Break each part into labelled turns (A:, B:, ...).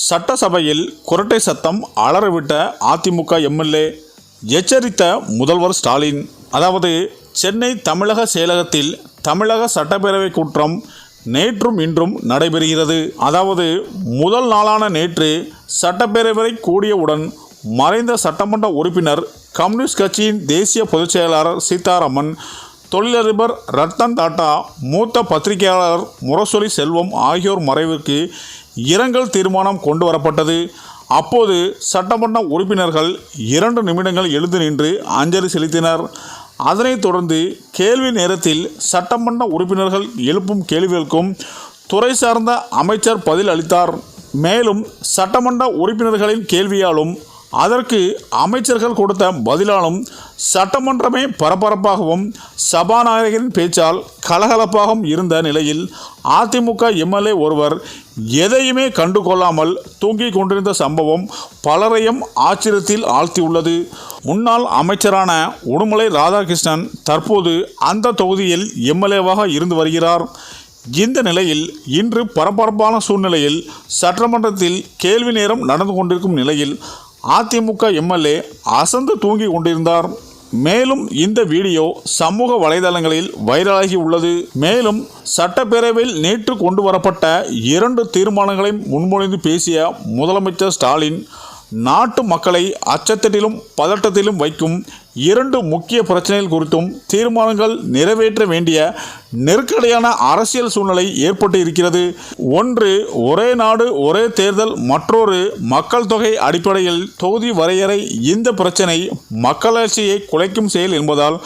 A: சட்டசபையில் குரட்டை சத்தம் அலறவிட்ட அதிமுக எம்எல்ஏ எச்சரித்த முதல்வர் ஸ்டாலின். அதாவது சென்னை தமிழக செயலகத்தில் தமிழக சட்டப்பேரவை கூட்டம் நேற்றும் இன்றும் நடைபெறுகிறது. அதாவது முதல் நாளான நேற்று சட்டப்பேரவை கூடியவுடன் மறைந்த சட்டமன்ற உறுப்பினர், கம்யூனிஸ்ட் கட்சியின் தேசிய பொதுச் செயலாளர் சீதாராமன், தொழிலதிபர் ரத்தன் டாடா, மூத்த பத்திரிகையாளர் முரசொலி செல்வம் ஆகியோர் மறைவிற்கு இரங்கல் தீர்மானம் கொண்டு வரப்பட்டது. அப்போது சட்டமன்ற உறுப்பினர்கள் 2 நிமிடங்கள் எழுந்து நின்று அஞ்சலி செலுத்தினர். அதனைத் தொடர்ந்து கேள்வி நேரத்தில் சட்டமன்ற உறுப்பினர்கள் எழுப்பும் கேள்விகளுக்கும் துறை சார்ந்த அமைச்சர் பதில் அளித்தார். மேலும் சட்டமன்ற உறுப்பினர்களின் கேள்வியாலும் அதற்கு அமைச்சர்கள் கொடுத்த பதிலாலும் சட்டமன்றமே பரபரப்பாகவும் சபாநாயகரின் பேச்சால் கலகலப்பாகவும் இருந்த நிலையில் அதிமுக எம்எல்ஏ ஒருவர் எதையுமே கண்டு கொள்ளாமல் தூங்கிக் கொண்டிருந்த சம்பவம் பலரையும் ஆச்சரியத்தில் ஆழ்த்தியுள்ளது. முன்னாள் அமைச்சரான உடுமலை ராதாகிருஷ்ணன் தற்போது அந்த தொகுதியில் எம்எல்ஏவாக இருந்து வருகிறார். இந்த நிலையில் இன்று பரபரப்பான சூழ்நிலையில் சட்டமன்றத்தில் கேள்வி நேரம் நடந்து கொண்டிருக்கும் நிலையில் அதிமுக எம்எல்ஏ அசந்து தூங்கி கொண்டிருந்தார். மேலும் இந்த வீடியோ சமூக வலைதளங்களில் வைரலாகி உள்ளது. மேலும் சட்டப்பேரவையில் நேற்று கொண்டு வரப்பட்ட 2 தீர்மானங்களையும் முன்மொழிந்து பேசிய முதலமைச்சர் ஸ்டாலின், நாட்டு மக்களை அச்சத்திலும் பதட்டத்திலும் வைக்கும் 2 முக்கிய பிரச்சனைகள் குறித்தும் தீர்மானங்கள் நிறைவேற்ற வேண்டிய நெருக்கடியான அரசியல் சூழ்நிலை ஏற்பட்டு இருக்கிறது. ஒன்று ஒரே நாடு ஒரே தேர்தல், மற்றொரு மக்கள் தொகை அடிப்படையில் தொகுதி வரையறை. இந்த பிரச்சனை மக்களாட்சியை குலைக்கும் செயல் என்பதால்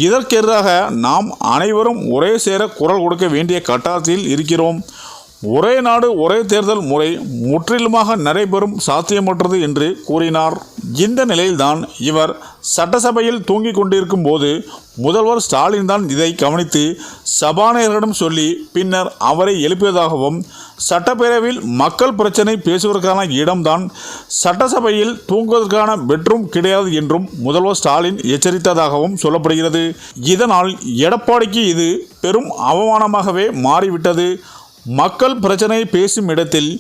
A: இதற்கெதிராக நாம் அனைவரும் ஒரே சேர குரல் கொடுக்க வேண்டிய கட்டாயத்தில் இருக்கிறோம். ஒரே நாடு ஒரே தேர்தல் முறை முற்றிலுமாக நடைபெறும் சாத்தியமற்றது என்று கூறினார். இந்த நிலையில்தான் இவர் சட்டசபையில் தூங்கிக் கொண்டிருக்கும் போது முதல்வர் ஸ்டாலின் தான் இதை கவனித்து சபாநாயகரிடம் சொல்லி பின்னர் அவரை எழுப்பியதாகவும், சட்டப்பேரவையில் மக்கள் பிரச்சனை பேசுவதற்கான இடம்தான், சட்டசபையில் தூங்குவதற்கான பெட்ரூம் கிடையாது என்றும் முதல்வர் ஸ்டாலின் எச்சரித்ததாகவும் சொல்லப்படுகிறது. இதனால் எடப்பாடிக்கு இது பெரும் அவமானமாகவே மாறிவிட்டது. மக்கள் பிரச்சனையை பேசும் இடத்தில்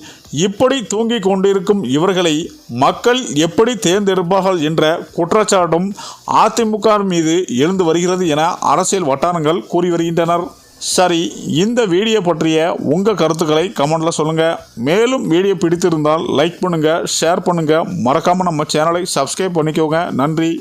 A: இப்படி தூங்கிக் கொண்டிருக்கும் இவர்களை மக்கள் எப்படி தேர்ந்தெடுப்பார்கள் என்ற குற்றச்சாட்டும் அதிமுக மீது எழுந்து வருகிறது என அரசியல் வட்டாரங்கள் கூறி வருகின்றனர். சரி, இந்த வீடியோ பற்றிய உங்கள் கருத்துக்களை கமெண்ட்டில் சொல்லுங்கள். மேலும் வீடியோ பிடித்திருந்தால் லைக் பண்ணுங்கள், ஷேர் பண்ணுங்கள், மறக்காமல் நம்ம சேனலை சப்ஸ்கிரைப் பண்ணிக்கோங்க. நன்றி.